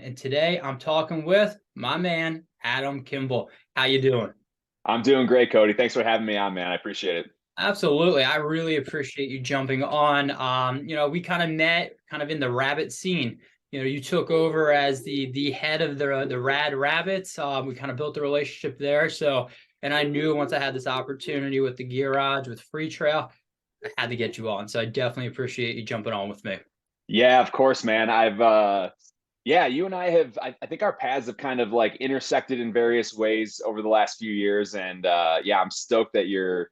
and today I'm talking with my man Adam Kimble. How you doing? I'm doing great, Cody. Thanks for having me on, man. I appreciate it. Absolutely. I really appreciate you jumping on. We kind of met kind of in the rabbit scene. You took over as the head of the Rad Rabbits. We kind of built a relationship there. So, and I knew once I had this opportunity with the Gearage with Free Trail, I had to get you on. So I definitely appreciate you jumping on with me. Yeah, of course, man. Yeah, you and I I think our paths have kind of like intersected in various ways over the last few years. And yeah, I'm stoked that you're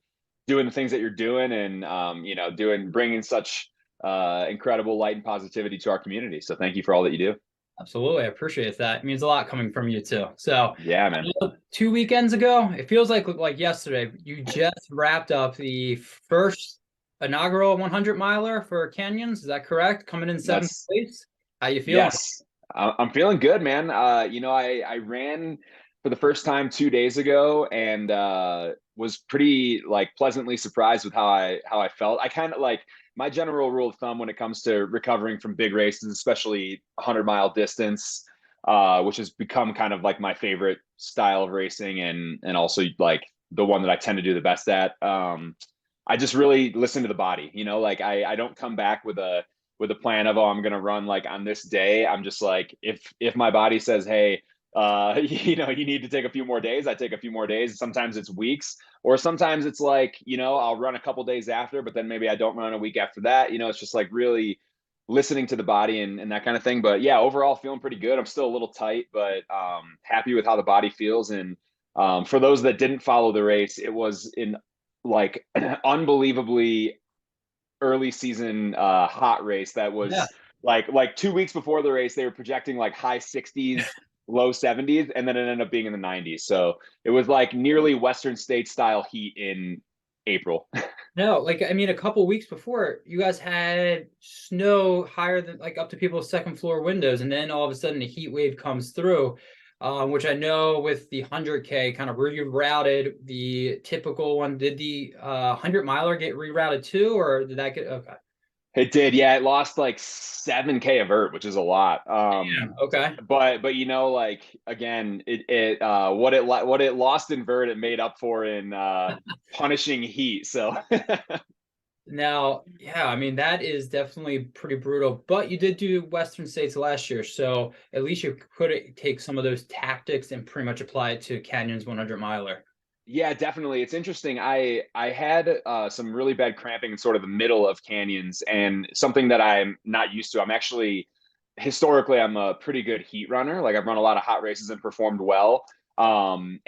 doing the things that you're doing and, bringing such incredible light and positivity to our community. So thank you for all that you do. Absolutely. I appreciate that. It means a lot coming from you too. So, Yeah, man. 2 weekends ago, it feels like yesterday, you just wrapped up the first inaugural 100 miler for Canyons. Is that correct? Coming in seventh That's place. How you feeling? Yes, I'm feeling good, man. I ran for the first time 2 days ago and was pretty like pleasantly surprised with how I felt. I kind of like my general rule of thumb when it comes to recovering from big races, especially 100-mile distance, which has become kind of like my favorite style of racing and also like the one that I tend to do the best at. I just really listen to the body, like I don't come back with a plan of, oh, I'm gonna run like on this day. I'm just like, if my body says, hey, you need to take a few more days, I take a few more days. Sometimes it's weeks, or sometimes it's like, I'll run a couple days after, but then maybe I don't run a week after that. It's just like really listening to the body and that kind of thing. But yeah, overall feeling pretty good. I'm still a little tight, but happy with how the body feels. And for those that didn't follow the race, it was in like unbelievably early season hot race that Yeah. was like 2 weeks before the race they were projecting like high 60s, low 70s, and then it ended up being in the 90s. So it was like nearly Western State style heat in April. No, I mean, a couple weeks before, you guys had snow higher than like up to people's second floor windows, and then all of a sudden a heat wave comes through, which I know with the 100K kind of rerouted the typical one. Did the 100 miler get rerouted too, or did that get okay? It did, yeah. It lost like 7K of vert, which is a lot. Yeah, okay. But like again, it what it lost in vert, it made up for in punishing heat. So Now, yeah, I mean that is definitely pretty brutal. But you did do Western States last year, so at least you could take some of those tactics and pretty much apply it to Canyon's 100 miler. yeah, definitely. It's interesting. I had some really bad cramping in sort of the middle of canyons, and something that I'm not used to. I'm actually historically I'm a pretty good heat runner. Like I've run a lot of hot races and performed well. And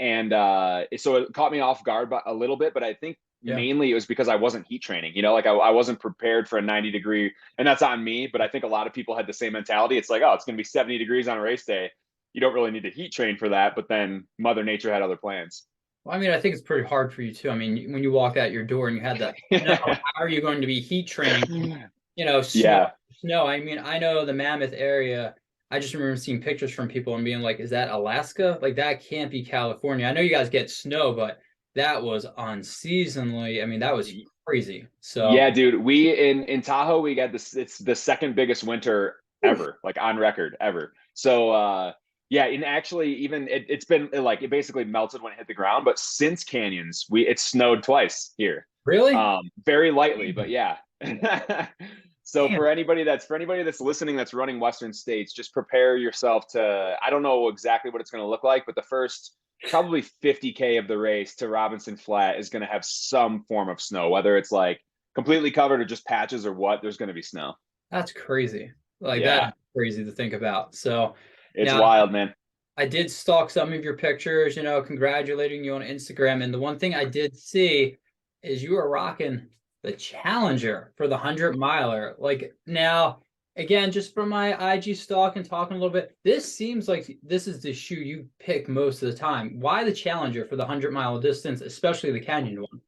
so it caught me off guard a little bit, but I think Yeah. mainly it was because I wasn't heat training. Like I wasn't prepared for a 90-degree, and that's on me. But I think a lot of people had the same mentality. It's like, oh, it's going to be 70 degrees on a race day. You don't really need to heat train for that. But then Mother Nature had other plans. Well, I mean, I think it's pretty hard for you too. I mean, when you walked out your door and you had the snow, how are you going to be heat training? Snow, Yeah. snow. I mean, I know the Mammoth area. I just remember seeing pictures from people and being like, "Is that Alaska? Like that can't be California." I know you guys get snow, but that was unseasonally. I mean, that was crazy. So, Yeah, dude. We in Tahoe, we got this. It's the second biggest winter oof, ever, like on record ever. So yeah, and actually even it's been like it basically melted when it hit the ground, but since canyons, it snowed twice here. really? Very lightly, but yeah. So Damn. for anybody that's listening that's running Western States, just prepare yourself to, I don't know exactly what it's going to look like, but the first probably 50K of the race to Robinson Flat is going to have some form of snow, whether it's like completely covered or just patches or what, there's going to be snow. That's crazy. Like that Yeah, is crazy to think about. So it's now wild, man. I did stalk some of your pictures, congratulating you on Instagram. And the one thing I did see is you were rocking the Challenger for the 100 miler. Like now, again, just from my IG stalk and talking a little bit, this seems like this is the shoe you pick most of the time. Why the Challenger for the 100-mile distance, especially the Canyon one?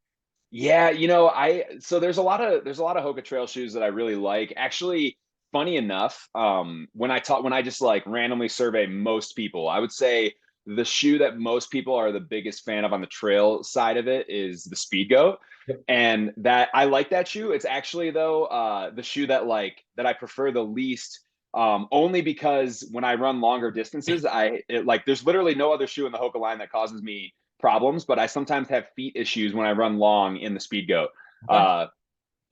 Yeah, I so there's a lot of Hoka trail shoes that I really like. Actually, funny enough, when I just like randomly survey most people, I would say the shoe that most people are the biggest fan of on the trail side of it is the Speed Goat. Yep. And that I like that shoe. It's actually though the shoe that I prefer the least only because when I run longer distances, like there's literally no other shoe in the Hoka line that causes me problems, but I sometimes have feet issues when I run long in the Speed Goat. Okay.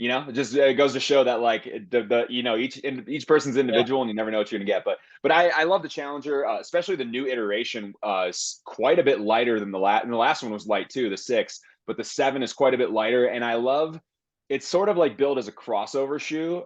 It just it goes to show that like each person's Yeah. individual and you never know what you're gonna get. But I love the Challenger, especially the new iteration. Is quite a bit lighter than the last. And the last one was light too, the 6, but the 7 is quite a bit lighter. And I love it's sort of like built as a crossover shoe.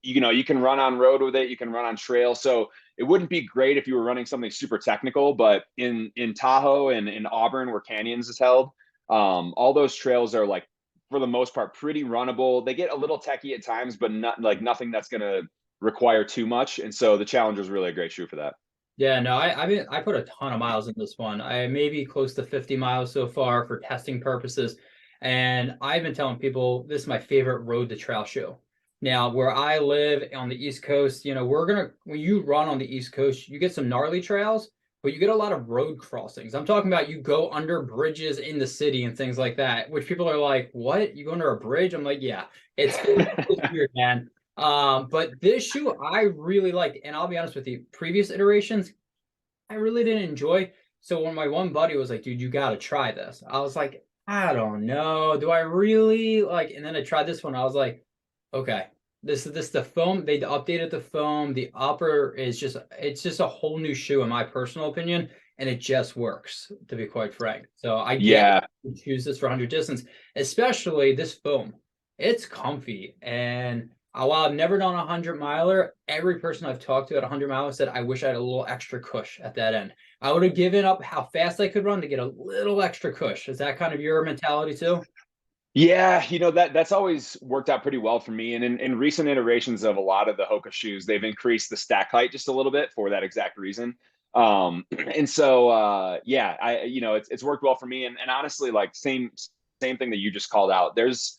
You can run on road with it, you can run on trail. So it wouldn't be great if you were running something super technical, but in Tahoe and in Auburn, where Canyons is held, all those trails are like for the most part pretty runnable. They get a little techy at times, but not like nothing that's going to require too much. And so the Challenger is really a great shoe for that. Yeah, no, I put a ton of miles in this one. I maybe close to 50 miles so far for testing purposes. And I've been telling people this is my favorite road to trail shoe. Now, where I live on the East Coast, when you run on the East Coast, you get some gnarly trails, but you get a lot of road crossings. I'm talking about you go under bridges in the city and things like that, which people are like, what? You go under a bridge? I'm like, yeah, it's weird, man. But this shoe I really liked, and I'll be honest with you, previous iterations I really didn't enjoy. So when my one buddy was like, "Dude, you got to try this," I was like, "I don't know, do I really like?" And then I tried this one. I was like, "Okay, this the foam. They updated the foam. The upper is just a whole new shoe in my personal opinion, and it just works. To be quite frank, so I get Yeah. to choose this for 100 distance, especially this foam. It's comfy and while I've never done a 100 miler, every person I've talked to at a 100 miler said, I wish I had a little extra cush at that end. I would have given up how fast I could run to get a little extra cush. Is that kind of your mentality too? Yeah, that's always worked out pretty well for me. And in recent iterations of a lot of the Hoka shoes, they've increased the stack height just a little bit for that exact reason. And so yeah, it's worked well for me. And honestly, like same thing that you just called out. There's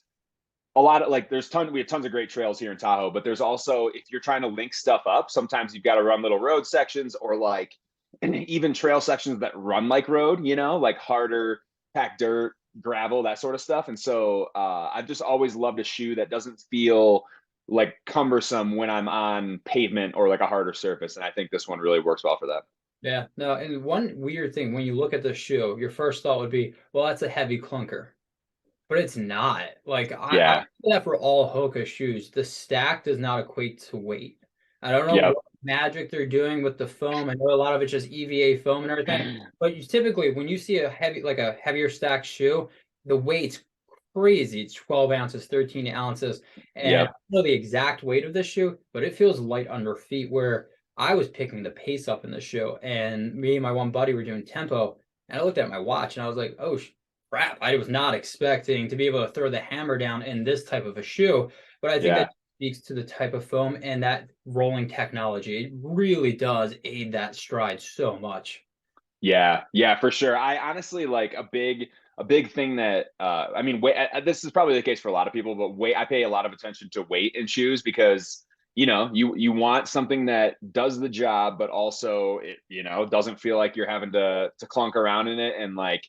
a lot of like we have tons of great trails here in Tahoe, but there's also if you're trying to link stuff up, sometimes you've got to run little road sections or like even trail sections that run like road, like harder packed dirt, gravel, that sort of stuff. And so I've just always loved a shoe that doesn't feel like cumbersome when I'm on pavement or like a harder surface. And I think this one really works well for that. Yeah. No, and one weird thing when you look at the shoe, your first thought would be, well, that's a heavy clunker. But it's not. Like I Yeah. do that for all Hoka shoes. The stack does not equate to weight. I don't know Yep. what magic they're doing with the foam. I know a lot of it's just EVA foam and everything. But typically when you see a heavier stacked shoe, the weight's crazy. It's 12 ounces, 13 ounces. And I Yep. don't know the exact weight of this shoe, but it feels light under feet where I was picking the pace up in the shoe. And me and my one buddy were doing tempo. And I looked at my watch and I was like, oh crap, I was not expecting to be able to throw the hammer down in this type of a shoe. But I think Yeah. that speaks to the type of foam and that rolling technology. It really does aid that stride so much. Yeah, yeah, for sure. I honestly like a big thing that I mean, weight. This is probably the case for a lot of people, but weight. I pay a lot of attention to weight in shoes because you want something that does the job, but also it doesn't feel like you're having to clunk around in it, and like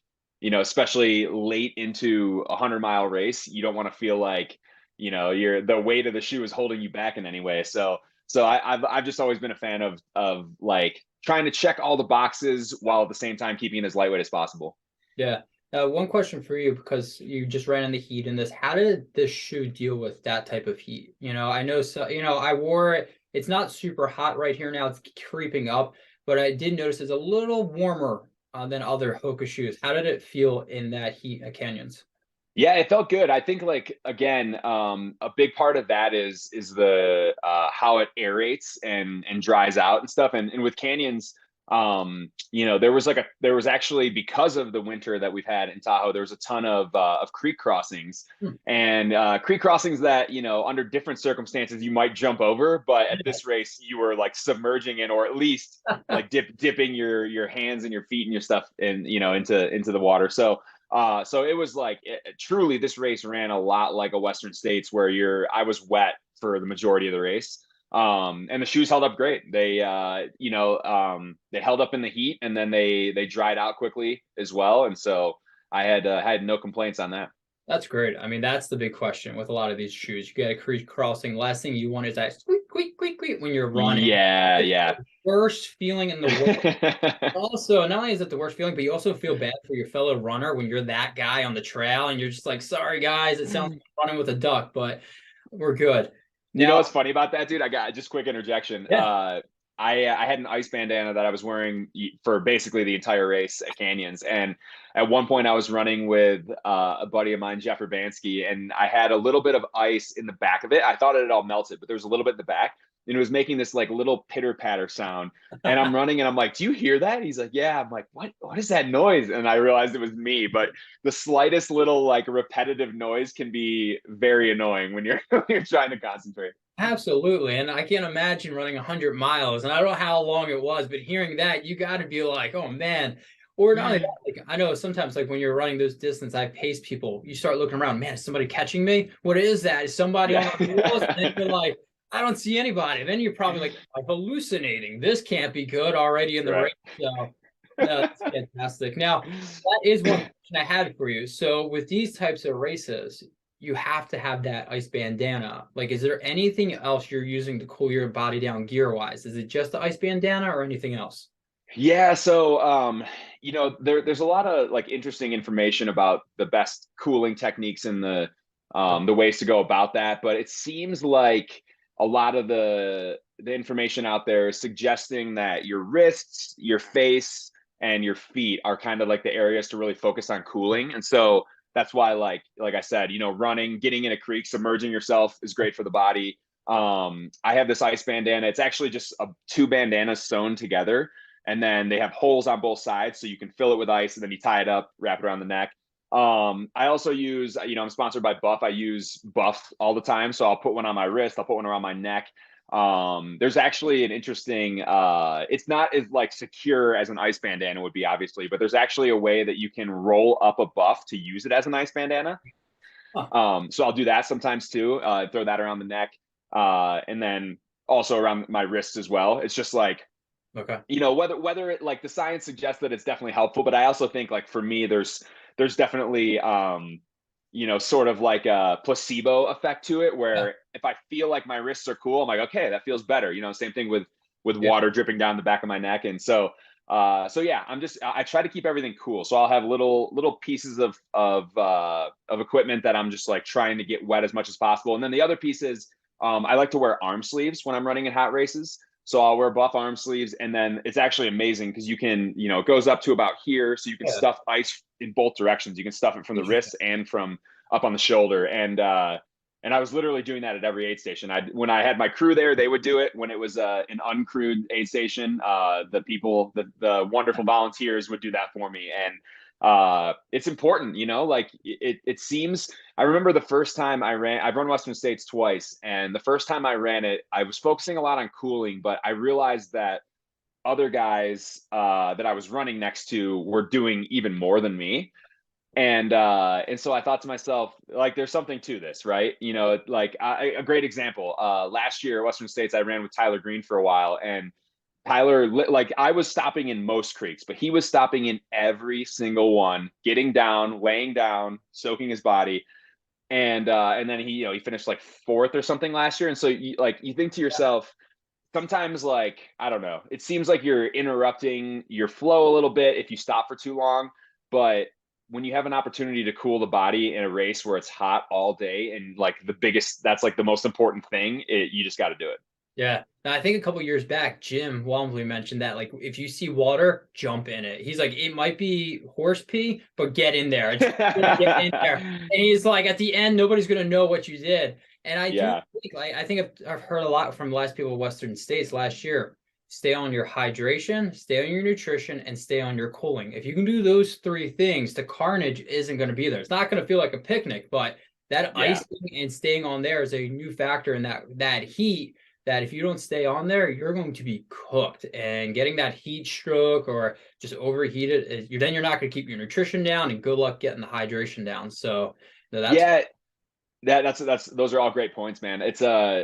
especially late into a 100-mile race, you don't want to feel like you're the weight of the shoe is holding you back in any way. So I've just always been a fan of like trying to check all the boxes while at the same time keeping it as lightweight as possible. Yeah. One question for you because you just ran in the heat in this. How did this shoe deal with that type of heat? I know so, I wore it. It's not super hot right here now. It's creeping up, but I did notice it's a little warmer than other Hoka shoes. How did it feel in that heat at Canyons? Yeah, it felt good. I think like again, a big part of that is the how it aerates and dries out and stuff. And with canyons, there was actually because of the winter that we've had in Tahoe, there was a ton of creek crossings Hmm. and creek crossings that under different circumstances you might jump over, but at this race you were like submerging in, or at least like dipping your hands and your feet and your stuff in into the water. So it was like truly this race ran a lot like a Western States where I was wet for the majority of the race. And the shoes held up great. They held up in the heat and then they dried out quickly as well. And so I had no complaints on that. That's great. I mean, that's the big question with a lot of these shoes. You get a crease crossing. Last thing you want is that squeak, squeak, squeak, squeak when you're running. Yeah, It's yeah. the worst feeling in the world. Also, not only is it the worst feeling, but you also feel bad for your fellow runner when you're that guy on the trail and you're just like, sorry guys, it sounds like I'm running with a duck, but we're good. You know Now, what's funny about that, dude? I got just quick interjection. yeah. I had an ice bandana that I was wearing for basically the entire race at Canyons, and at one point I was running with a buddy of mine, Jeff Urbanski, and I had a little bit of ice in the back of it. I thought it had all melted, but there was a little bit in the back, and it was making this like little pitter patter sound. And I'm running, and I'm like, "Do you hear that?" He's like, "Yeah." I'm like, "What? What is that noise?" And I realized it was me. But the slightest little like repetitive noise can be very annoying when you're when you're trying to concentrate. Absolutely. And I can't imagine running 100 miles. And I don't know how long it was, but hearing that, you got to be like, oh man. Or not only that, like I know sometimes like when you're running those distance, I pace people, you start looking around, man, is somebody catching me? What is that? Is somebody on the wheels? And then you're like, I don't see anybody. Then you're probably like, I'm hallucinating. This can't be good already in the Right. race. So no, that's fantastic. Now, that is one question I had for you. So with these types of races, you have to have that ice bandana. Like, is there anything else you're using to cool your body down gear wise? Is it just the ice bandana or anything else? Yeah, so there's a lot of like interesting information about the best cooling techniques and the ways to go about that, but it seems like a lot of the information out there is suggesting that your wrists, your face, and your feet are kind of like the areas to really focus on cooling. And so that's why like I said, running, getting in a creek, submerging yourself is great for the body. I have this ice bandana. It's actually just two bandanas sewn together, and then they have holes on both sides so you can fill it with ice and then you tie it up, wrap it around the neck. I also use, I'm sponsored by Buff. I use Buff all the time. So I'll put one on my wrist, I'll put one around my neck. There's actually an interesting, it's not as like secure as an ice bandana would be, obviously, but there's actually a way that you can roll up a Buff to use it as an ice bandana. Huh. So I'll do that sometimes too, throw that around the neck, and then also around my wrists as well. It's just like, Okay. whether it like the science suggests that it's definitely helpful, but I also think like for me there's definitely sort of like a placebo effect to it, Yeah. where if I feel like my wrists are cool, I'm like, okay, that feels better. Same thing with Yeah. water dripping down the back of my neck. And so yeah, I try to keep everything cool, so I'll have little pieces of equipment that I'm just like trying to get wet as much as possible. And then the other piece is, I like to wear arm sleeves when I'm running in hot races. So I'll wear Buff arm sleeves, and then it's actually amazing because you can, it goes up to about here, so you can Yeah. stuff ice in both directions. You can stuff it from the Interesting. wrist and from up on the shoulder. And I was literally doing that at every aid station. When I had my crew there, they would do it. When it was an uncrewed aid station, the wonderful volunteers would do that for me. And it's important, like it seems. I remember the first time I've run Western States twice, and the first time I ran it, I was focusing a lot on cooling, but I realized that other guys that I was running next to were doing even more than me. And so I thought to myself, like, there's something to this, right? Like a great example. Last year at Western States, I ran with Tyler Green for a while, and Tyler, like, I was stopping in most creeks, but he was stopping in every single one, getting down, laying down, soaking his body, and then he finished like fourth or something last year. And so you think to yourself, sometimes, like, I don't know, it seems like you're interrupting your flow a little bit if you stop for too long. But when you have an opportunity to cool the body in a race where it's hot all day, and like that's like the most important thing, you just got to do it. Yeah. Now, I think a couple years back, Jim Walmsley mentioned that, like, if you see water, jump in it. He's like, it might be horse pee, but get in there. It's get in there. And he's like, at the end, nobody's gonna know what you did. And I do Yeah. think, like, I think I've heard a lot from last people in Western States last year. Stay on your hydration, stay on your nutrition, and stay on your cooling. If you can do those three things, the carnage isn't going to be there. It's not going to feel like a picnic, but that Yeah. icing and staying on there is a new factor in that heat, that if you don't stay on there, you're going to be cooked, and getting that heat stroke or just overheated, then you're not going to keep your nutrition down, and good luck getting the hydration down. So no, that's Yeah. That's those are all great points, man. It's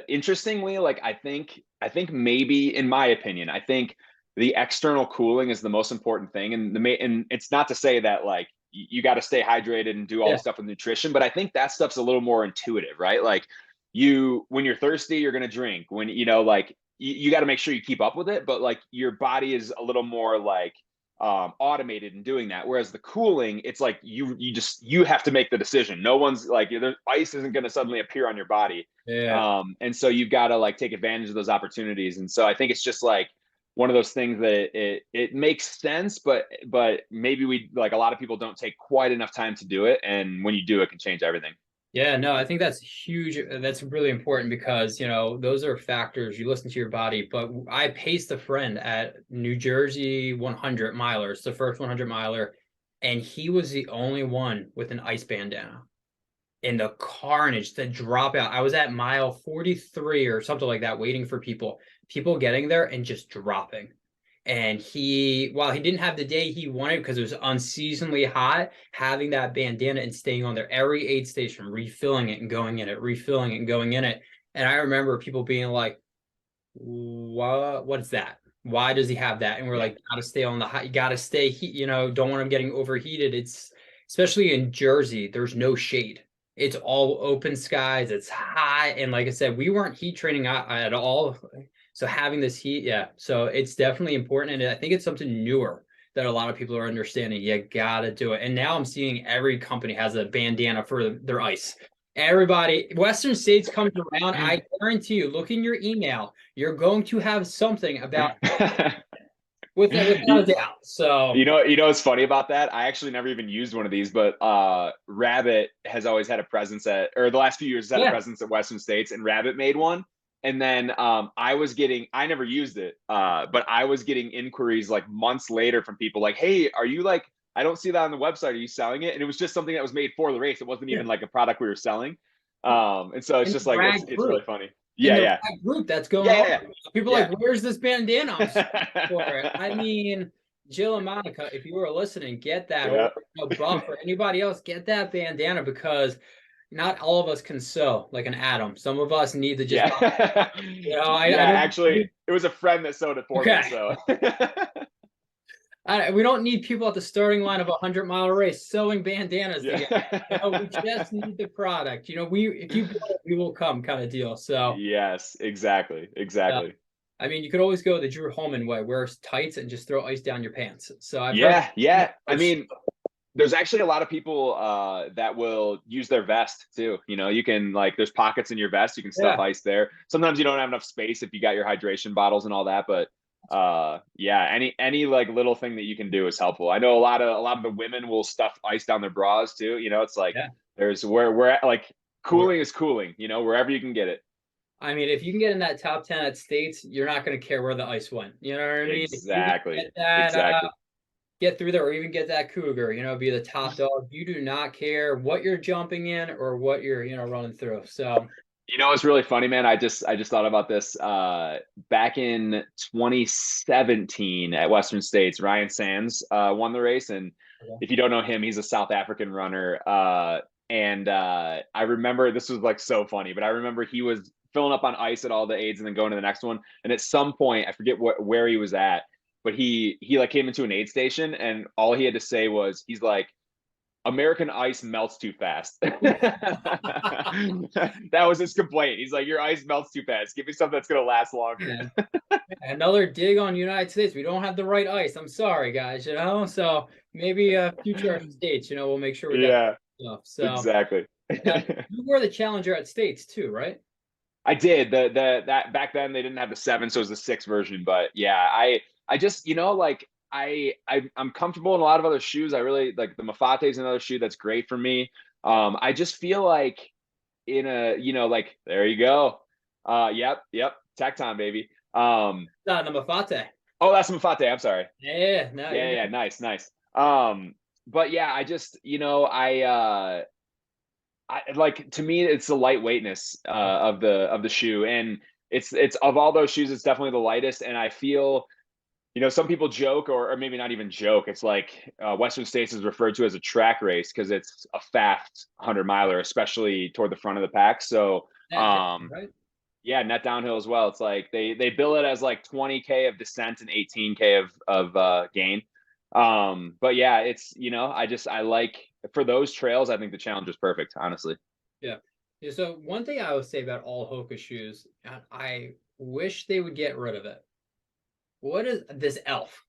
interestingly, like, I think maybe, in my opinion, I think the external cooling is the most important thing. And it's not to say that, like, you got to stay hydrated and do all Yeah. the stuff with nutrition. But I think that stuff's a little more intuitive, right? Like when you're thirsty, you're going to drink. When, like you got to make sure you keep up with it, but like your body is a little more like automated in doing that. Whereas the cooling, it's like you have to make the decision. No one's like, ice isn't going to suddenly appear on your body. Yeah. And so you've got to like take advantage of those opportunities. And so I think it's just like one of those things that it makes sense, but maybe we, like, a lot of people don't take quite enough time to do it. And when you do, it can change everything. Yeah, no, I think that's huge. That's really important because, those are factors. You listen to your body. But I paced a friend at New Jersey 100 milers, the first 100 miler, and he was the only one with an ice bandana. And the carnage, the dropout. I was at mile 43 or something like that, waiting for people getting there and just dropping. And while he didn't have the day he wanted because it was unseasonably hot, having that bandana and staying on there every aid station, refilling it and going in it, refilling it and going in it. And I remember people being like, what's that? Why does he have that? And we're like, gotta stay on the hot, you gotta stay heat, don't want him getting overheated. It's especially in Jersey, there's no shade. It's all open skies, it's hot. And like I said, we weren't heat training at all. So having this heat, yeah. So it's definitely important. And I think it's something newer that a lot of people are understanding. You gotta do it. And now I'm seeing every company has a bandana for their ice. Everybody, Western States comes around. I guarantee you, look in your email, you're going to have something about without a doubt. So what's funny about that? I actually never even used one of these, but Rabbit has always had a presence or the last few years has had a presence at Western States, and Rabbit made one. And then I never used it, but I was getting inquiries like months later from people like, hey, are you like, I don't see that on the website. Are you selling it? And it was just something that was made for the race. It wasn't even like a product we were selling. And so it's just like, it's really funny. Yeah. Group that's going on. People are like, where's this bandana? I'm for it. I mean, Jill and Monica, if you were listening, get that. Buff or anybody else, get that bandana because not all of us can sew like an Adam. Some of us need to just, actually, it was a friend that sewed it for me. So we don't need people at the starting line of a 100-mile race sewing bandanas together. We just need the product. If you build it, we will come kind of deal. So yes, exactly. I mean, you could always go the Drew Holman way, wear tights and just throw ice down your pants. So I mean, there's actually a lot of people that will use their vest too. You can, like, there's pockets in your vest. You can stuff ice there. Sometimes you don't have enough space if you got your hydration bottles and all that, but any like little thing that you can do is helpful. I know a lot of the women will stuff ice down their bras too. It's like there's where like cooling is cooling, wherever you can get it. I mean, if you can get in that top 10 at States, you're not going to care where the ice went. You know what I mean? Exactly. Get through there, or even get that cougar, be the top dog. You do not care what you're jumping in or what you're, running through. So, it's really funny, man. I just thought about this back in 2017 at Western States. Ryan Sands won the race, and if you don't know him, he's a South African runner. And I remember, this was like so funny, but I remember he was filling up on ice at all the aids and then going to the next one. And at some point, I forget where he was at, but he like came into an aid station, and all he had to say was, he's like, American ice melts too fast. That was his complaint. He's like, your ice melts too fast. Give me something that's going to last longer. Another dig on United States. We don't have the right ice. I'm sorry, guys, So maybe future States, we'll make sure we got stuff. So exactly. You were the challenger at States too, right? I did. That back then they didn't have the 7, so it was the 6 version. But yeah, I just, like, I'm comfortable in a lot of other shoes. I really like the Mafate is another shoe that's great for me. I just feel like in a, like, there you go. Yep. Tecton, baby. The Mafate. Oh, that's Mafate. I'm sorry. Yeah. Nice. But yeah, I just, I like, to me, it's the lightweightness of the shoe, and it's of all those shoes, it's definitely the lightest. And I feel, some people joke, or maybe not even joke. It's like Western States is referred to as a track race because it's a fast 100-miler, especially toward the front of the pack. So, right? Yeah, net downhill as well. It's like they bill it as like 20K of descent and 18K of gain. But yeah, it's, I like, for those trails, I think the Challenger's perfect, honestly. Yeah. Yeah. So one thing I would say about all Hoka shoes, and I wish they would get rid of it. What is this elf?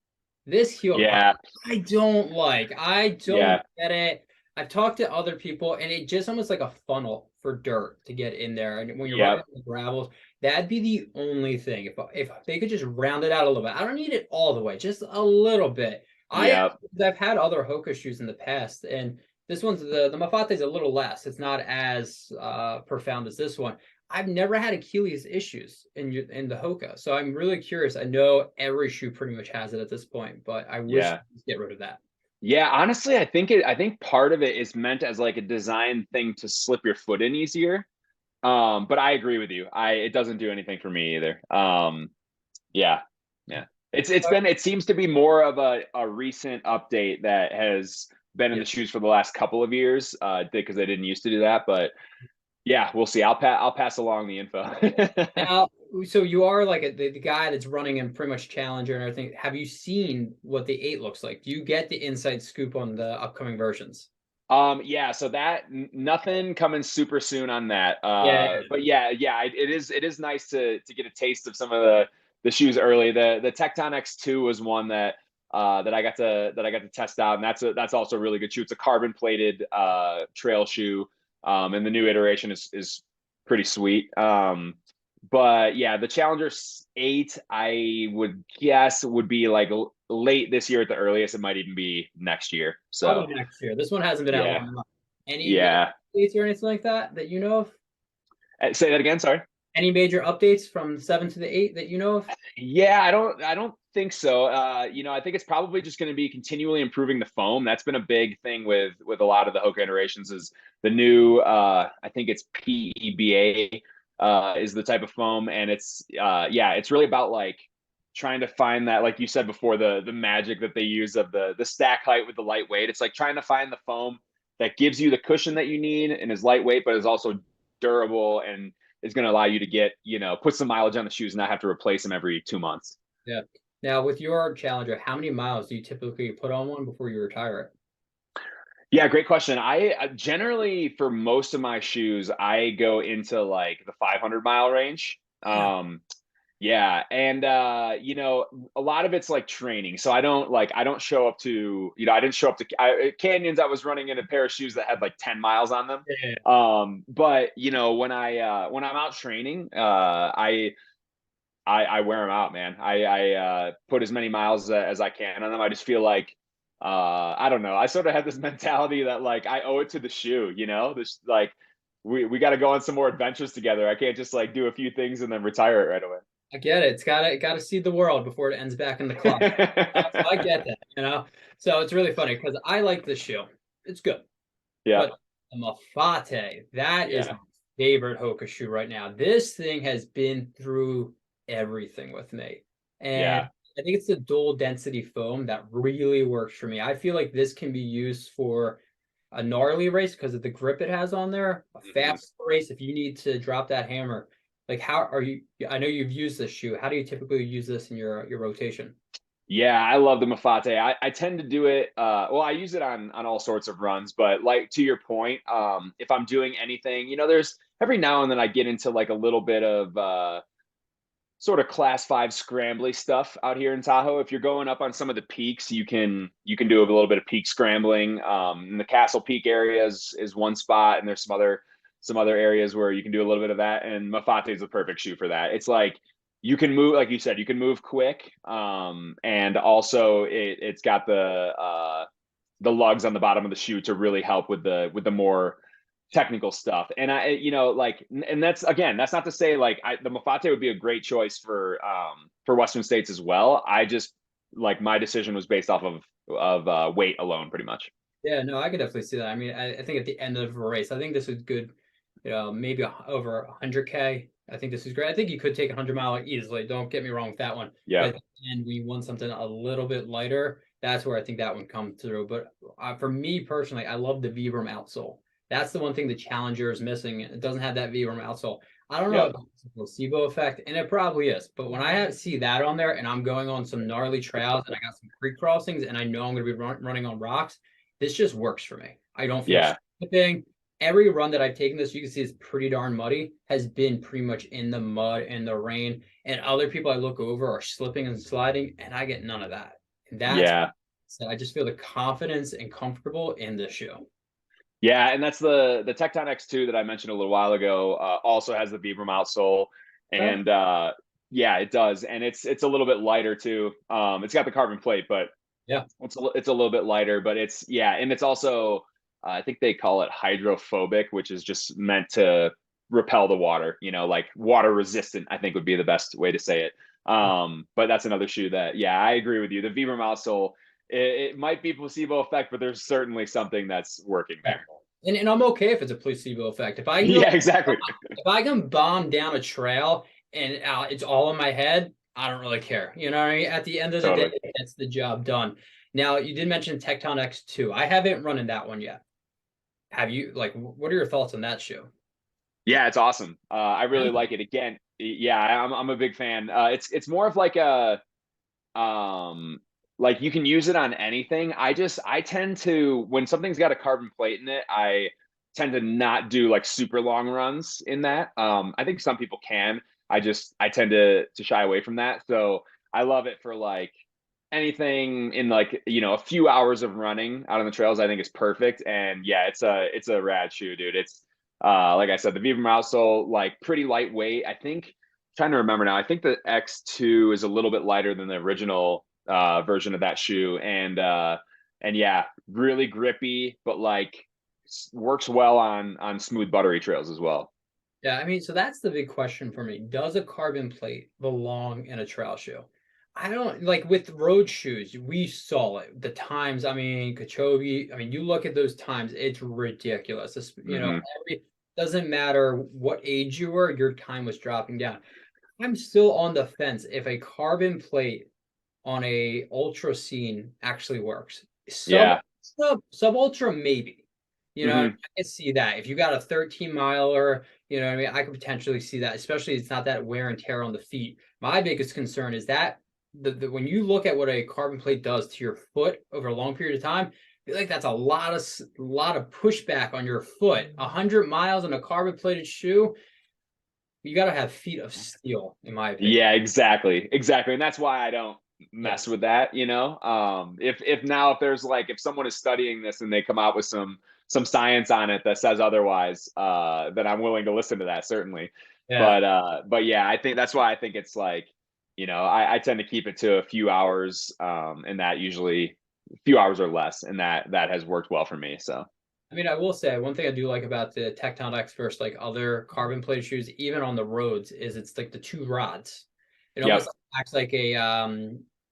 This heel climb, Yeah, I don't like. I don't yeah, get it. I've talked to other people, and it just almost like a funnel for dirt to get in there. And when you're running yep, on the gravels, that'd be the only thing. If they could just round it out a little bit, I don't need it all the way, just a little bit. yep. I've had other Hoka shoes in the past, and this one's the Mafate is a little less. It's not as profound as this one. I've never had Achilles issues in the Hoka, so I'm really curious. I know every shoe pretty much has it at this point, but I wish Yeah. to get rid of that. Yeah, honestly, I think part of it is meant as like a design thing to slip your foot in easier. But I agree with you. It doesn't do anything for me either. Yeah. Yeah. It seems to be more of a recent update that has been in Yeah. the shoes for the last couple of years, because they didn't used to do that. But yeah, we'll see. I'll pass along the info. Now, so you are like the guy that's running in pretty much Challenger and everything. Have you seen what the 8 looks like? Do you get the inside scoop on the upcoming versions? Yeah, so that nothing coming super soon on that. Yeah. But yeah, it is nice to get a taste of some of the shoes early. The Tecton X2 was one that I got to test out, and that's also a really good shoe. It's a carbon plated trail shoe, and the new iteration is pretty sweet. But yeah, the Challenger 8, I would guess would be like late this year at the earliest. It might even be next year. So Probably next year. This one hasn't been out yeah, long enough. Any major yeah. updates or anything like that that you know of? Say that again. Sorry. Any major updates from the 7 to the 8 that you know of? Yeah, I don't think so. I think it's probably just going to be continually improving the foam. That's been a big thing with a lot of the Hoka iterations. Is the new I think it's PEBA is the type of foam, and it's really about like trying to find that, like you said before, the magic that they use of the stack height with the lightweight. It's like trying to find the foam that gives you the cushion that you need and is lightweight, but is also durable and is going to allow you to put some mileage on the shoes and not have to replace them every 2 months. Yeah. Now, with your Challenger, how many miles do you typically put on one before you retire it? Yeah, great question. I generally, for most of my shoes, I go into like the 500-mile range. Yeah. Yeah, and a lot of it's like training. So I don't show up to, I didn't show up to canyons. I was running in a pair of shoes that had like 10 miles on them. Yeah. But when I'm out training, I wear them out, man. I put as many miles as I can on them. I just feel like I don't know. I sort of have this mentality that like I owe it to the shoe, This like we got to go on some more adventures together. I can't just like do a few things and then retire it right away. I get it. It's gotta see the world before it ends back in the club. So I get that. So it's really funny because I like this shoe. It's good. Yeah, But the Mafate, that is yeah, my favorite Hoka shoe right now. This thing has been through everything with me. And yeah. I think it's the dual density foam that really works for me. I feel like this can be used for a gnarly race because of the grip it has on there, a Mhm. fast race if you need to drop that hammer. Like how are you I know you've used this shoe. How do you typically use this in your rotation? Yeah, I love the Mafate. I tend to do it. Well, I use it on all sorts of runs, but like to your point, if I'm doing anything, there's every now and then I get into like a little bit of sort of class 5 scrambly stuff out here in Tahoe. If you're going up on some of the peaks, you can do a little bit of peak scrambling. In the Castle Peak areas is one spot, and there's some other areas where you can do a little bit of that. And Mafate is the perfect shoe for that. It's like you can move, like you said, you can move quick, and also it's got the lugs on the bottom of the shoe to really help with the more technical stuff. And and that's not to say like the Mafate would be a great choice for Western states as well. I just like my decision was based off of weight alone, pretty much. Yeah, no, I can definitely see that. I mean, I think at the end of a race, I think this is good, maybe over 100K. I think this is great. I think you could take a 100 mile easily. Don't get me wrong with that one. Yeah. But and we want something a little bit lighter. That's where I think that one comes through. But for me personally, I love the Vibram outsole. That's the one thing the Challenger is missing. It doesn't have that Vibram outsole. I don't know Yep. if it's a placebo effect, and it probably is. But when see that on there, and I'm going on some gnarly trails, and I got some creek crossings, and I know I'm going to be running on rocks, this just works for me. I don't feel Yeah. slipping. Every run that I've taken this, you can see it's pretty darn muddy, has been pretty much in the mud and the rain. And other people I look over are slipping and sliding, and I get none of that. And that's Yeah. so I just feel the confidence and comfortable in the shoe. Yeah, and that's the Tecton X2 that I mentioned a little while ago. Also has the Vibram outsole, Okay. and yeah, it does, and it's a little bit lighter too. It's got the carbon plate, but Yeah. it's a little bit lighter. But it's yeah, and it's also I think they call it hydrophobic, which is just meant to repel the water. You know, like water resistant. I think would be the best way to say it. But that's another shoe that yeah, I agree with you. The Vibram outsole. It might be placebo effect, but there's certainly something that's working Yeah. there. And I'm okay if it's a placebo effect. If I can go, Yeah, exactly. if I can bomb down a trail and it's all in my head, I don't really care. You know what I mean? At the end of the day, Totally. that's the job done. Now, you did mention Tecton X2. I haven't run in that one yet. Have you? Like, what are your thoughts on that shoe? Yeah, it's awesome. I Yeah. really like it. Again, yeah, I'm a big fan. It's more of um like you can use it on anything. I tend to when something's got a carbon plate in it, I tend to not do like super long runs in that. I think some people can. I tend to shy away from that. So I love it for like anything in like a few hours of running out on the trails. I think is perfect. And yeah, it's a rad shoe, dude. It's like I said, the Vibram outsole, like pretty lightweight. I think trying to remember now. I think the X2 is a little bit lighter than the original version of that shoe, and yeah, really grippy, but like works well on smooth buttery trails as well. Yeah, I mean, so that's the big question for me. Does a carbon plate belong in a trail shoe? I don't like with road shoes, we saw it. The times, I mean, Kachobi, I mean, you look at those times, it's ridiculous. Hmm. Every doesn't matter what age you were, your time was dropping down. I'm still on the fence if a carbon plate on a ultra scene actually works. Sub Yeah. sub ultra maybe. I Hmm. can see that. If you got a 13 miler, what I mean, I could potentially see that, especially it's not that wear and tear on the feet. My biggest concern is that when you look at what a carbon plate does to your foot over a long period of time, I feel like that's a lot of pushback on your foot. 100 miles in a carbon plated shoe, you got to have feet of steel, in my opinion. Yeah, exactly, and that's why I don't Yeah. mess with that. If there's like if someone is studying this and they come out with some science on it that says otherwise, then I'm willing to listen to that certainly. Yeah. But yeah, I think that's why I think it's like I tend to keep it to a few hours, and that usually a few hours or less, and that has worked well for me. So I mean, I will say one thing I do like about the Tecton X versus like other carbon plated shoes, even on the roads, is it's like the two rods. It almost yep, acts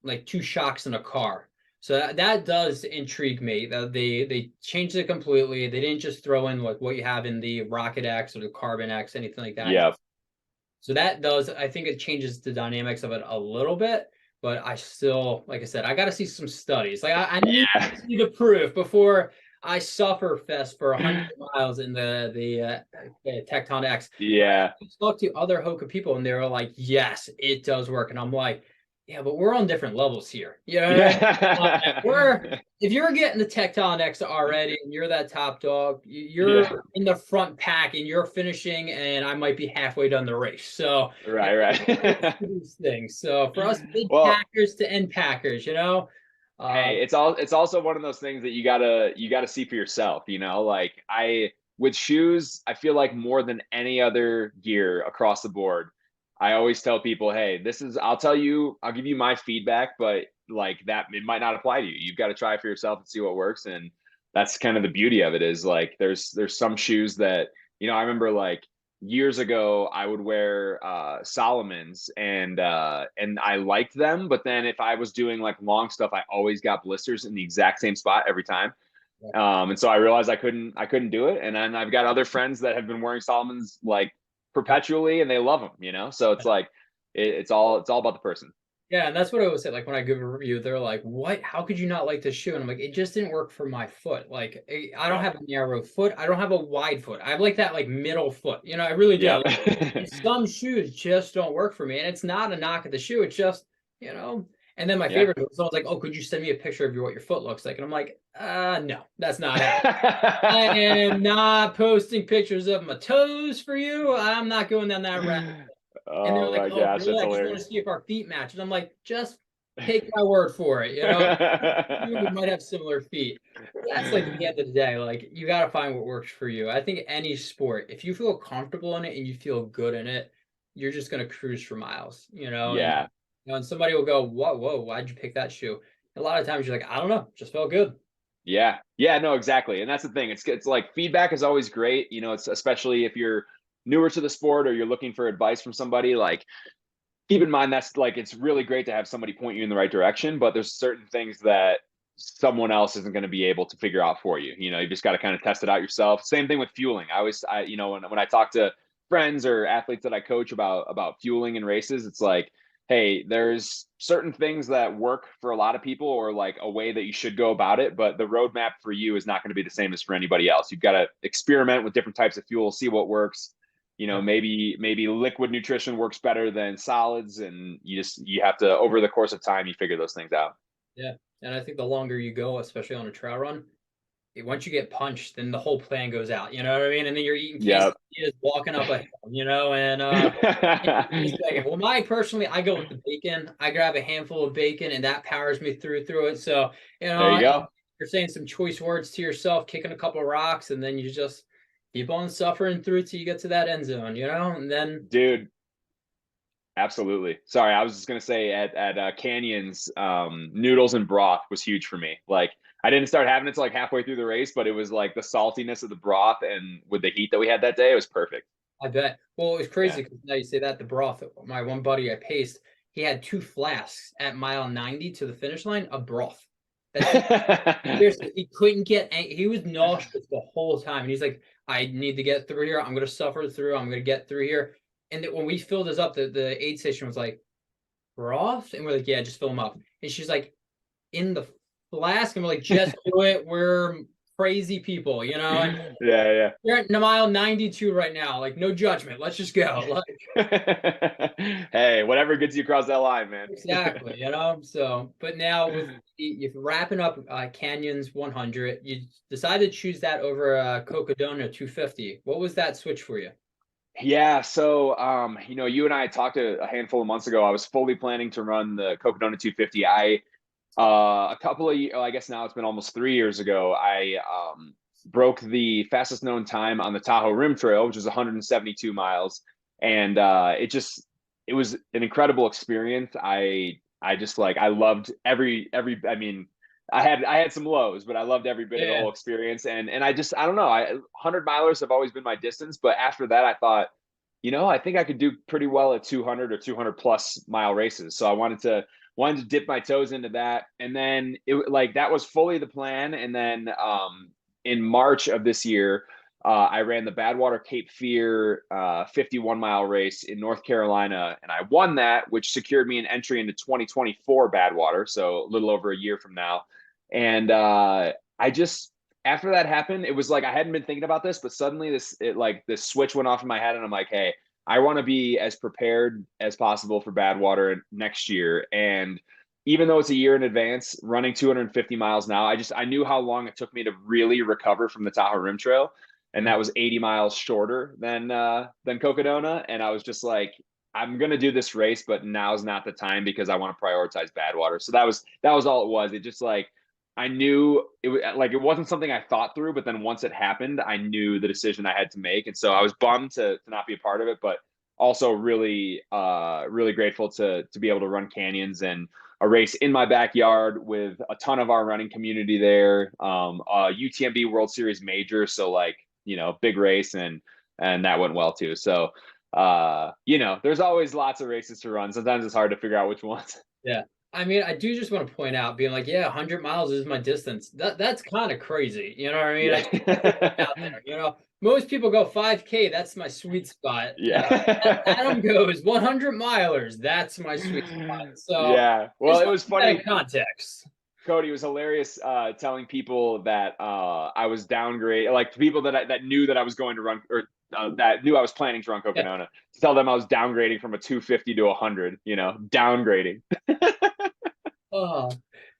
like two shocks in a car. So that does intrigue me. That they changed it completely. They didn't just throw in like what you have in the Rocket X or the Carbon X, anything like that. yep, So that does, I think it changes the dynamics of it a little bit, but I still, like I said, I got to see some studies. Like I need yeah, to see the proof before I suffer fest for 100 miles in the Tecton X. But yeah. I spoke to other Hoka people and they were like, yes, it does work. And I'm like, yeah, but we're on different levels here. You know what I mean? We're Yeah. if you're getting the Tecton X already and you're that top dog, Yeah. you're in the front pack and you're finishing, and I might be halfway done the race. So Right, right. these things. So for us big Well, packers to end packers, uh, hey, it's also one of those things that you gotta see for yourself, Like I with shoes, I feel like more than any other gear across the board, I always tell people, hey, I'll give you my feedback, but like that it might not apply to you. You've got to try it for yourself and see what works. And that's kind of the beauty of it is like there's some shoes that, I remember like years ago I would wear Solomons and I liked them, but then if I was doing like long stuff, I always got blisters in the exact same spot every time. And so I realized I couldn't do it. And then I've got other friends that have been wearing Solomons like yeah. perpetually and they love them, So it's like it's all about the person. Yeah, and that's what I always say. Like when I give a review, they're like, "What? How could you not like this shoe?" And I'm like, "It just didn't work for my foot. Like, I don't Yep. have a narrow foot. I don't have a wide foot. I have like that like middle foot. You know, I really do. Yep. Like, and some shoes just don't work for me. And it's not a knock at the shoe. It's just, you know." And then my Yeah. favorite was someone's like, "Oh, could you send me a picture of what your foot looks like?" And I'm like, no, that's not happening. I am not posting pictures of my toes for you. I'm not going down that route." And they're Oh like, my "Oh, gosh, really? that's I just want to hilarious. see if our feet match." And I'm like, "Just take my word for it. You know, we might have similar feet." But that's like at the end of the day, like you got to find what works for you. I think any sport, if you feel comfortable in it and you feel good in it, you're just gonna cruise for miles. Yeah. And somebody will go, Whoa, why'd you pick that shoe?" A lot of times you're like, "I don't know, just felt good." Yeah. Yeah, no, exactly. And that's the thing. It's like feedback is always great. It's especially if you're newer to the sport or you're looking for advice from somebody, like keep in mind that's like it's really great to have somebody point you in the right direction, but there's certain things that someone else isn't going to be able to figure out for you. You just got to kind of test it out yourself. Same thing with fueling. When I talk to friends or athletes that I coach about fueling in races, it's like, hey, there's certain things that work for a lot of people or like a way that you should go about it, but the roadmap for you is not going to be the same as for anybody else. You've got to experiment with different types of fuel, see what works. Yeah, Maybe liquid nutrition works better than solids, and you have to, over the course of time, you figure those things out. yeah. And I think the longer you go, especially on a trail run, once you get punched, then the whole plan goes out. You know what I mean? And then you're eating Yep. quesadillas, walking up a hill. And it's like, well, I go with the bacon. I grab a handful of bacon, and that powers me through it. So There you go. you're saying some choice words to yourself, kicking a couple of rocks, and then you just keep on suffering through till you get to that end zone. And then Dude, absolutely. Sorry, I was just gonna say at Canyons, noodles and broth was huge for me. Like I didn't start having it till like halfway through the race, but it was like the saltiness of the broth and with the heat that we had that day, it was perfect. I bet. Well, it was Yeah. crazy because now you say that the broth. My one buddy I paced, he had 2 flasks at mile 90 to the finish line of broth. That's it. Seriously, he couldn't get. He was nauseous the whole time, and he's like, "I need to get through here. I'm going to suffer through. I'm going to get through here." And when we filled this up, the aid station was like, "Broth," and we're like, "Yeah, just fill them up." And she's like, "In the flask," and we're like, "Just do it. We're crazy people, you know." And Yeah, yeah. you're at mile 92 right now. Like, no judgment. Let's just go. Like, Hey, whatever gets you across that line, man. exactly. So, but now with if wrapping up Canyons 100, you decided to choose that over Cocodona 250. What was that switch for you? Yeah, so you and I talked a handful of months ago. I was fully planning to run the Cocodona 250. A couple of I guess now it's been almost 3 years ago. I broke the fastest known time on the Tahoe Rim Trail, which is 172 miles, and it was an incredible experience. I just like I loved every. I mean, I had some lows, but I loved every bit of the Yeah, whole experience. And I don't know. 100 milers have always been my distance, but after that, I thought, I think I could do pretty well at 200 or 200 plus mile races. So I wanted to dip my toes into that, and then it like that was fully the plan. And then in March of this year, I ran the Badwater Cape Fear 51-mile race in North Carolina, and I won that, which secured me an entry into 2024 Badwater, so a little over a year from now. And I just after that happened, it was like I hadn't been thinking about this, but suddenly this switch went off in my head, and I'm like, hey, I want to be as prepared as possible for Badwater next year. And even though it's a year in advance, running 250 miles now, I knew how long it took me to really recover from the Tahoe Rim Trail, and yeah, that was 80 miles shorter than Cocodona. And I was just like, I'm gonna do this race, but now's not the time because I want to prioritize Badwater. So that was all it was. It just like I knew it wasn't something I thought through, but then once it happened, I knew the decision I had to make. And so I was bummed to not be a part of it, but also really really grateful to be able to run Canyons and a race in my backyard with a ton of our running community there. UTMB World Series major, so like, big race, and that went well too. So there's always lots of races to run. Sometimes it's hard to figure out which ones. yeah. I mean, I do just want to point out, being like, yeah, 100 miles is my distance. That's kind of crazy. You know what I mean? I just want to put it out Yeah. there. Most people go 5K. That's my sweet spot. Adam Yeah. goes 100 milers. That's my sweet spot. So Yeah. Well, just it want was to put that in funny. context. Cody, it was hilarious telling people that I was downgraded, like people that knew that I was going to run, or that knew I was planning to run Yeah. Coconona, to tell them I was downgrading from a 250 to 100. Downgrading. Oh,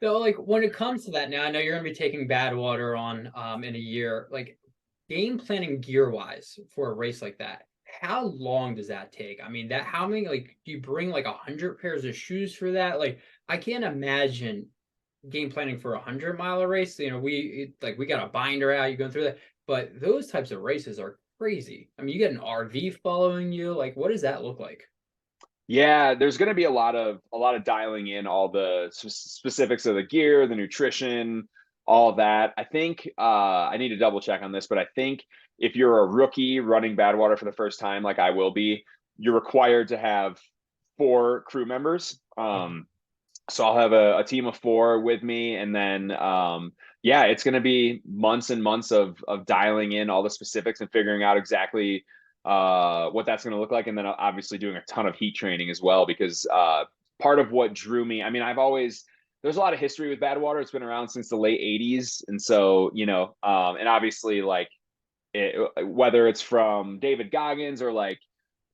so like when it comes to that, now I know you're going to be taking bad water on in a year. Like game planning gear wise for a race like that, how long does that take? I mean, that how many like do you bring like 100 pairs of shoes for that? Like I can't imagine game planning for 100 mile race. Like we got a binder out, you're going through that, but those types of races are crazy. I mean, you get an RV following you. Like, what does that look like? Yeah, there's going to be a lot of dialing in all the specifics of the gear, the nutrition, all that. I think I need to double check on this, but I think if you're a rookie running Badwater for the first time, like I will be, you're required to have 4 crew members. So I'll have a team of 4 with me, and then yeah, it's going to be months and months of dialing in all the specifics and figuring out exactly what that's going to look like, and then obviously doing a ton of heat training as well, because part of what drew me, I mean, there's a lot of history with Badwater. It's been around since the late 80s, and so and obviously like whether it's from David Goggins or like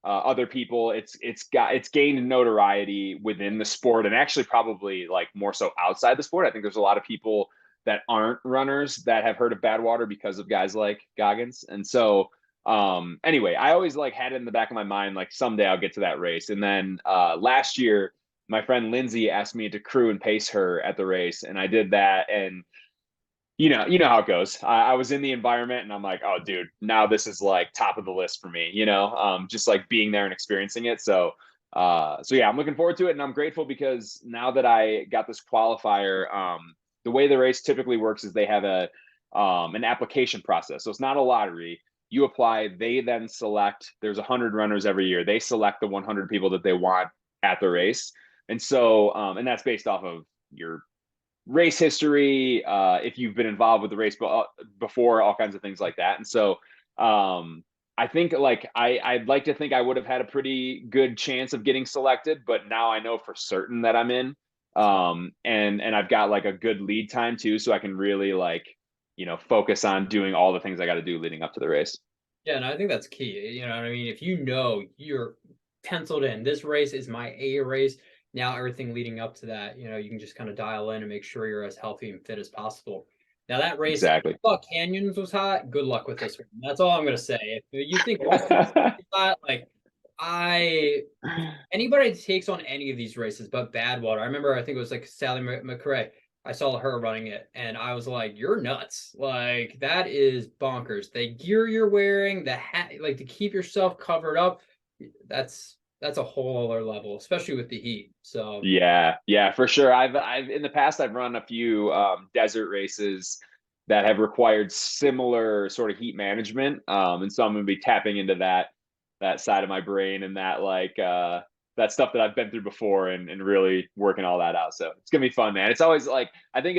other people, it's gained notoriety within the sport, and actually probably like more so outside the sport. I think there's a lot of people that aren't runners that have heard of Badwater because of guys like Goggins. And so anyway, I always like had it in the back of my mind, like someday I'll get to that race. And then last year my friend Lindsay asked me to crew and pace her at the race, and I did that. And you know how it goes. I was in the environment, and I'm like, oh, dude, now this is like top of the list for me. Just like being there and experiencing it. So yeah, I'm looking forward to it, and I'm grateful because now that I got this qualifier, the way the race typically works is they have an application process. So it's not a lottery. You apply, they then select. There's 100 runners every year. They select the 100 people that they want at the race, and so and that's based off of your race history, if you've been involved with the race before, all kinds of things like that. And so I think like I'd like to think I would have had a pretty good chance of getting selected, but now I know for certain that I'm in. And I've got like a good lead time too, so I can really like focus on doing all the things I got to do leading up to the race. Yeah, and I think that's key. You know what I mean? If you know you're penciled in, this race is my A race. Now everything leading up to that, you can just kind of dial in and make sure you're as healthy and fit as possible. Now that race, Exactly. thought Canyons was hot. Good luck with this one. That's all I'm gonna say. If you think Western is hot, like I anybody that takes on any of these races but Badwater, I remember I think it was like Sally McRae. I saw her running it and I was like, you're nuts. Like that is bonkers. The gear you're wearing, the hat, like to keep yourself covered up, that's a whole other level, especially with the heat. So Yeah, for sure. I've in the past I've run a few desert races that have required similar sort of heat management. And so I'm gonna be tapping into that side of my brain, and that stuff that I've been through before, and really working all that out. So it's gonna be fun, man. It's always like I think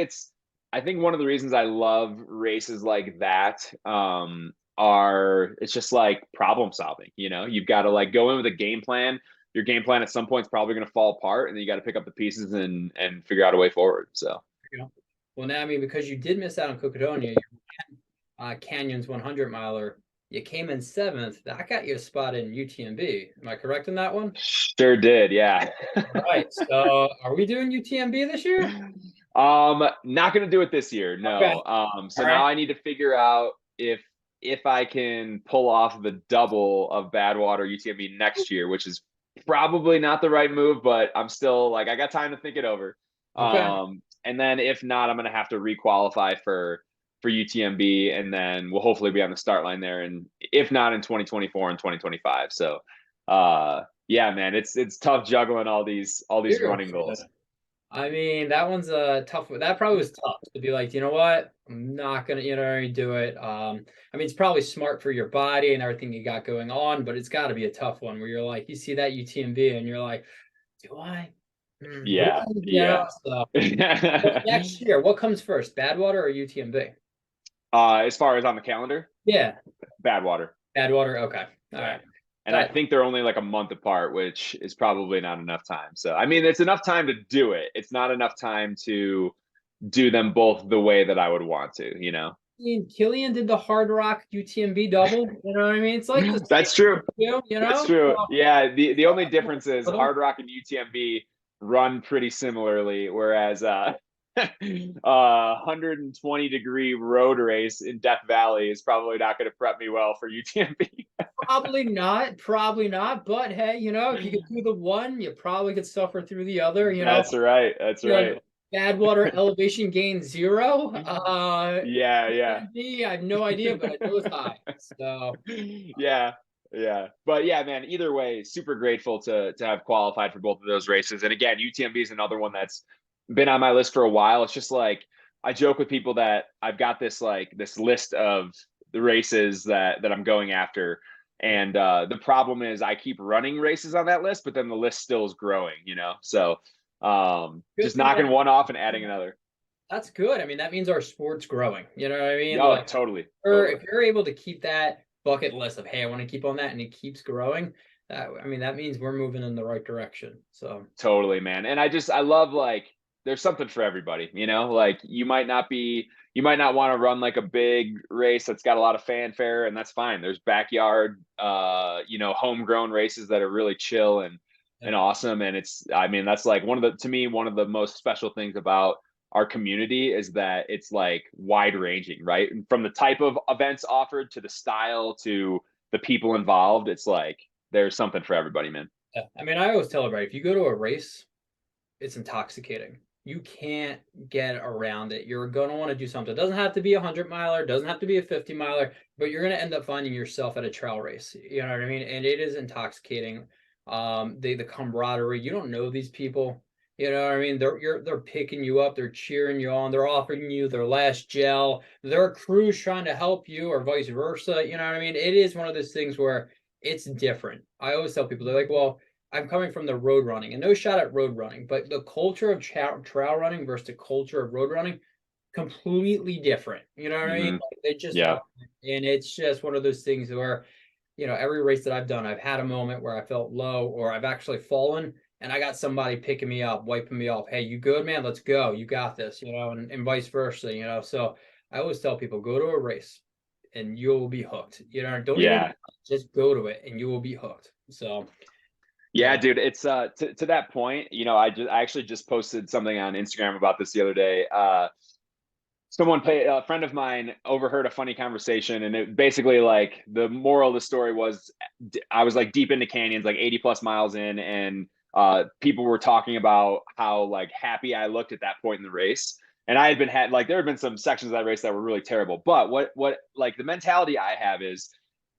one of the reasons I love races like that it's just like problem solving. You've got to like go in with a game plan. Your game plan at some point is probably going to fall apart, and then you got to pick up the pieces and figure out a way forward. So you know. Well, now I mean, because you did miss out on Cocadonia, Canyons 100 miler, you came in seventh. That got you a spot in UTMB. Am I correct in that one? sure did, yeah. All right. So are we doing UTMB this year? Not gonna do it this year, Okay. no. So All now right. I need to figure out if I can pull off the double of Badwater UTMB next year, which is probably not the right move, but I'm still like I got time to think it over. Okay. And then if not, I'm gonna have to requalify for UTMB, and then we'll hopefully be on the start line there, and if not in 2024 and 2025. So yeah, man, it's tough juggling all these running Seriously. goals. I mean, that one's a tough one. That probably was tough to be like, you know what? I'm not gonna, do it. I mean, it's probably smart for your body and everything you got going on, but it's got to be a tough one where you're like, you see that UTMB and you're like, do I? Yeah, yeah. So next year, what comes first, Badwater or UTMB? As far as on the calendar, Yeah, Badwater. Badwater. Okay, all Yeah. right. And I That think they're only like a month apart, which is probably not enough time. So, I mean, it's enough time to do it. It's not enough time to do them both the way that I would want to, you know? Killian did the Hard Rock UTMB double. You know what I mean? It's like the That's same, true. you That's know. true. So, Yeah. The only difference is Hard Rock and UTMB run pretty similarly, whereas 120-degree road race in Death Valley is probably not going to prep me well for UTMB. probably not. But hey, if you could do the one, you probably could suffer through the other. That's right. That's right. Badwater elevation gain 0. Yeah, yeah. UTMB, I have no idea, but I know it's high. So Yeah, yeah. But yeah, man, either way, super grateful to have qualified for both of those races. And again, UTMB is another one that's been on my list for a while. It's just like I joke with people that I've got this list of the races that I'm going after. And the problem is I keep running races on that list, but then the list still is growing, you know. So good just thing knocking one off and adding another. that's good. I mean, that means our sport's growing. You know what I mean? Oh, Like, totally, or totally. if you're able to keep that bucket list of, hey, I want to keep on that, and it keeps growing, that means we're moving in the right direction. So Totally, man. And I love like there's something for everybody, you know? Like you might not want to run like a big race that's got a lot of fanfare, and that's fine. There's backyard homegrown races that are really chill yeah, and awesome. And I mean, that's like one of the most special things about our community is that it's like wide ranging, right? And from the type of events offered to the style to the people involved, it's like there's something for everybody, man. yeah. I mean, I always tell everybody if you go to a race, it's intoxicating. You can't get around it. You're going to want to do something. It doesn't have to be a 100 miler, it doesn't have to be a 50 miler, but you're going to end up finding yourself at a trail race. You know what I mean? And it is intoxicating. The camaraderie. You don't know these people. You know what I mean? They're picking you up, they're cheering you on, they're offering you their last gel. Their crew's trying to help you, or vice versa. You know what I mean? It is one of those things where it's different. I always tell people, they're like, well, I'm coming from the road running, and no shot at road running, but the culture of trail running versus the culture of road running, completely different. You know what I mean? Hmm. Like, they just Yeah. are, and it's just one of those things where, every race that I've done, I've had a moment where I felt low, or I've actually fallen, and I got somebody picking me up, wiping me off. Hey, you good, man? Let's go. You got this. And vice versa. So I always tell people, go to a race, and you'll be hooked. Don't even Yeah. just go to it, and you will be hooked. So. Yeah, dude, it's to that point, I actually just posted something on Instagram about this the other day. A friend of mine overheard a funny conversation, and it basically like the moral of the story was I was like deep into canyons, like 80 plus miles in, and people were talking about how like happy I looked at that point in the race. And I had like there had been some sections of that race that were really terrible. But what like the mentality I have is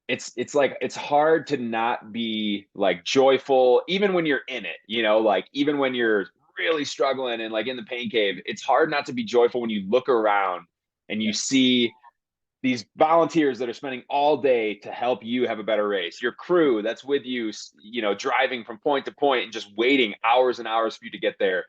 it's like it's hard to not be like joyful even when you're in it, like even when you're really struggling and like in the pain cave, it's hard not to be joyful when you look around and you see these volunteers that are spending all day to help you have a better race, your crew that's with you, driving from point to point and just waiting hours and hours for you to get there,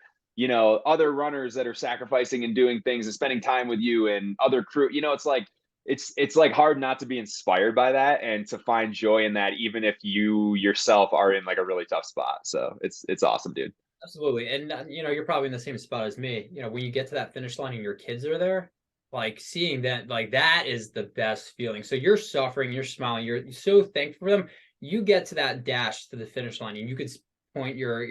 other runners that are sacrificing and doing things and spending time with you, and other crew, it's like it's like hard not to be inspired by that and to find joy in that, even if you yourself are in like a really tough spot. So it's awesome, dude. Absolutely. And you're probably in the same spot as me. When you get to that finish line and your kids are there, like seeing that, like that is the best feeling. So you're suffering, you're smiling, you're so thankful for them. You get to that dash to the finish line, and you could point your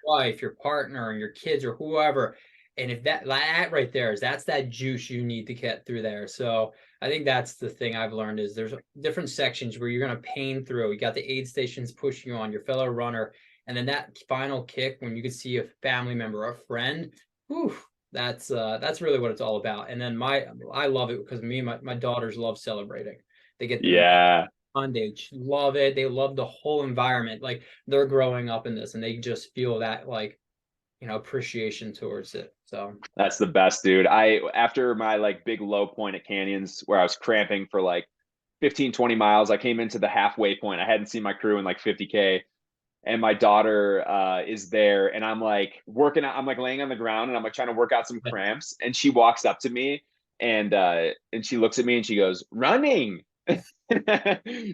wife, your partner, and your kids, or whoever. And if that right there that's that juice you need to get through there. So I think that's the thing I've learned is there's different sections where you're gonna pain through. You got the aid stations pushing you on, your fellow runner, and then that final kick when you can see a family member, a friend, whew, that's really what it's all about. And then I love it because my daughters love celebrating. They get the Yeah, fun, they love it. They love the whole environment. Like they're growing up in this, and they just feel that like appreciation towards it. So that's the best, dude. I After my like big low point at canyons where I was cramping for like 15-20 miles, I came into the halfway point. I hadn't seen my crew in like 50K, and my daughter is there, and I'm like working out. I'm like laying on the ground, and I'm like trying to work out some cramps. And she walks up to me, and she looks at me, and she goes, "Running."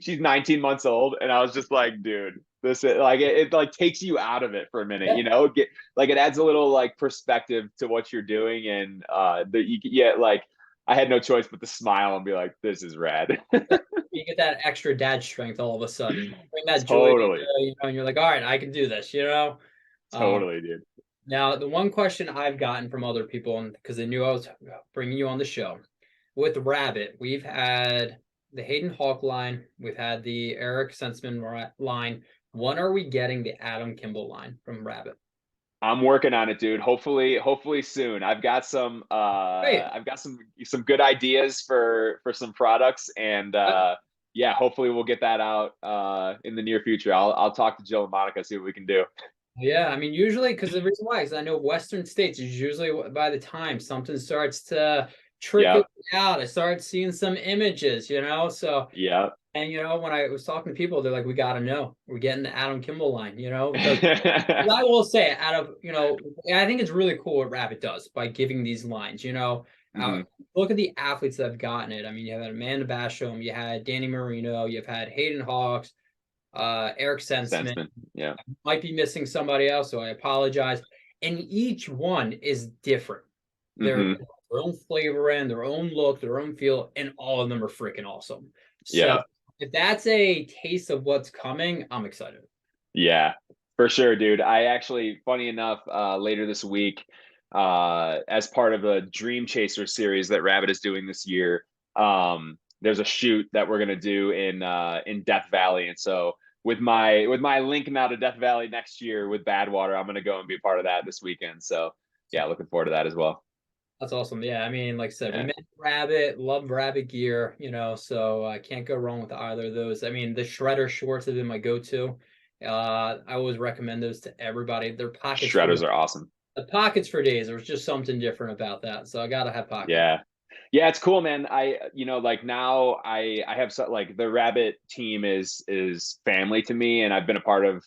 She's 19 months old, and I was just like, dude, this is like it like takes you out of it for a minute, Yeah. you know. Get like it adds a little like perspective to what you're doing, and like I had no choice but to smile and be like, this is rad. You get that extra dad strength all of a sudden. Bring that joy, Totally, and you're like, all right, I can do this, you know? Um, totally, dude. Now, the one question I've gotten from other people, and because they knew I was bringing you on the show, with Rabbit, we've had the Hayden Hawk line, we've had the Eric Sensman line. When are we getting the Adam Kimble line from Rabbit? I'm working on it, dude. Hopefully soon. Great. I've got some good ideas for some products, and yeah, hopefully we'll get that out in the near future. I'll talk to Jill and Monica, see what we can do. Yeah, I mean, usually because the reason why is I know Western states is usually by the time something starts to Yeah. trickle out, I start seeing some images, you know. So, Yeah. and you know, when I was talking to people, they're like, "We got to know, we're getting the Adam Kimball line," you know, because I will say, out of you know, I think it's really cool what Rabbit does by giving these lines. You know, Hmm. look at the athletes that have gotten it. I mean, you had Amanda Basham, you had Danny Marino, you've had Hayden Hawks, Eric Sensman. Sensman. Yeah. Might be missing somebody else, so I apologize. And each one is different. They're Hmm. their own flavor and their own look, their own feel, and all of them are freaking awesome. So Yeah. if that's a taste of what's coming, I'm excited. Yeah, for sure, dude. I actually, funny enough, later this week, as part of a Dream Chaser series that Rabbit is doing this year, there's a shoot that we're gonna do in Death Valley, and so with my link now to Death Valley next year with Badwater, I'm gonna go and be part of that this weekend. So yeah, looking forward to that as well. That's awesome. Yeah, I mean, like I said, we Yeah, met Rabbit, love Rabbit gear, you know, so I can't go wrong with either of those. I mean, the Shredder shorts have been my go-to. I always recommend those to everybody. They're pockets for shredders are awesome. the pockets for days. There was just something different about that. So I gotta have pockets. Yeah. Yeah, it's cool, man. Like now I have like the Rabbit team is family to me, and I've been a part of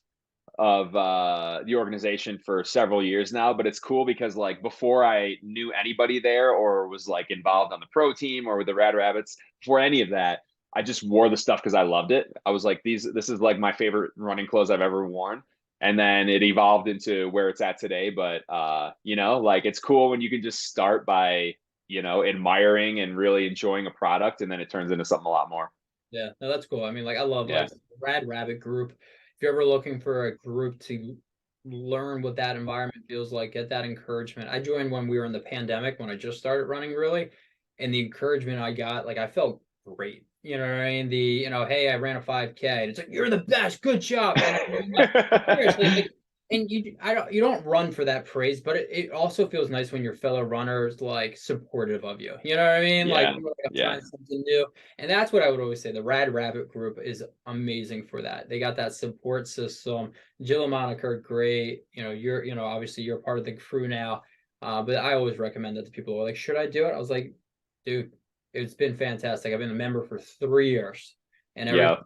the organization for several years now. But it's cool because like before I knew anybody there or was like involved on the pro team or with the Rad Rabbits, before any of that, I just wore the stuff because I loved it. I was like, this is like my favorite running clothes I've ever worn. And then it evolved into where it's at today. But like it's cool when you can just start by, admiring and really enjoying a product, and then it turns into something a lot more. Yeah, no, that's cool. I mean, like I love Yeah. like the Rad Rabbit group. If you're ever looking for a group to learn what that environment feels like, get that encouragement. I joined when we were in the pandemic when I just started running really, and the encouragement I got, like I felt great. You know what I mean? Hey, I ran a 5K, and it's like you're the best, good job. And I mean, like, seriously, like, and you don't run for that praise, but it also feels nice when your fellow runners like supportive of you. You know what I mean? Like, Yeah. you're like, I'm Yeah. trying something new. And that's what I would always say. The Rad Rabbit group is amazing for that. They got that support system. Jill and Monica are great. Obviously you're part of the crew now. But I always recommend that to people who are like, should I do it? I was like, dude, it's been fantastic. I've been a member for 3 years, and everything Yeah.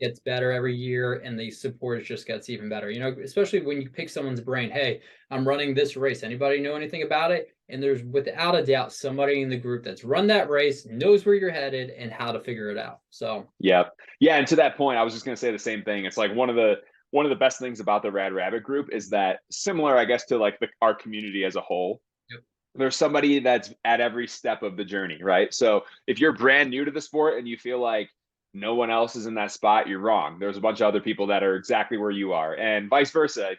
gets better every year, and the support just gets even better. Especially when you pick someone's brain. Hey, I'm running this race. Anybody know anything about it? And there's without a doubt somebody in the group that's run that race, knows where you're headed and how to figure it out. So Yeah. Yeah. And to that point, I was just gonna say the same thing. It's like one of the best things about the Rad Rabbit group is that similar, I guess, to like our community as a whole, yep. there's somebody that's at every step of the journey, right? So if you're brand new to the sport and you feel like no one else is in that spot, you're wrong. There's a bunch of other people that are exactly where you are, and vice versa. If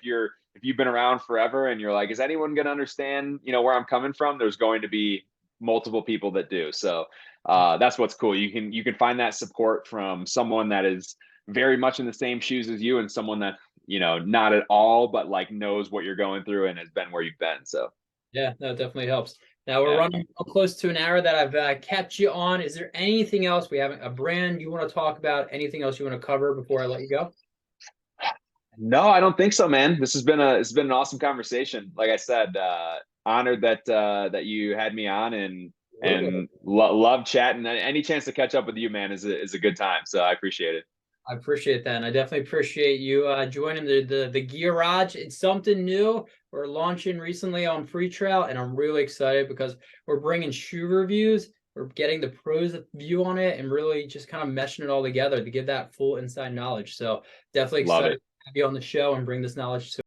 you've been around forever and you're like, is anyone going to understand, where I'm coming from? There's going to be multiple people that do. So that's what's cool. You can find that support from someone that is very much in the same shoes as you, and someone that not at all, but like knows what you're going through and has been where you've been. So Yeah, no, it definitely helps. Now we're yeah. running close to an hour that I've kept you on. Is there anything else we haven't, a brand you want to talk about? Anything else you want to cover before I let you go? No, I don't think so, man. This has been an awesome conversation. Like I said, honored that you had me on, and Absolutely. love chatting. Any chance to catch up with you, man, is a good time. So I appreciate it. I appreciate that, and I definitely appreciate you joining the Gearage. It's something new. We're launching recently on Free Trail, and I'm really excited because we're bringing shoe reviews. We're getting the pros view on it, and really just kind of meshing it all together to give that full inside knowledge. So definitely Love excited it. to have you on the show and bring this knowledge to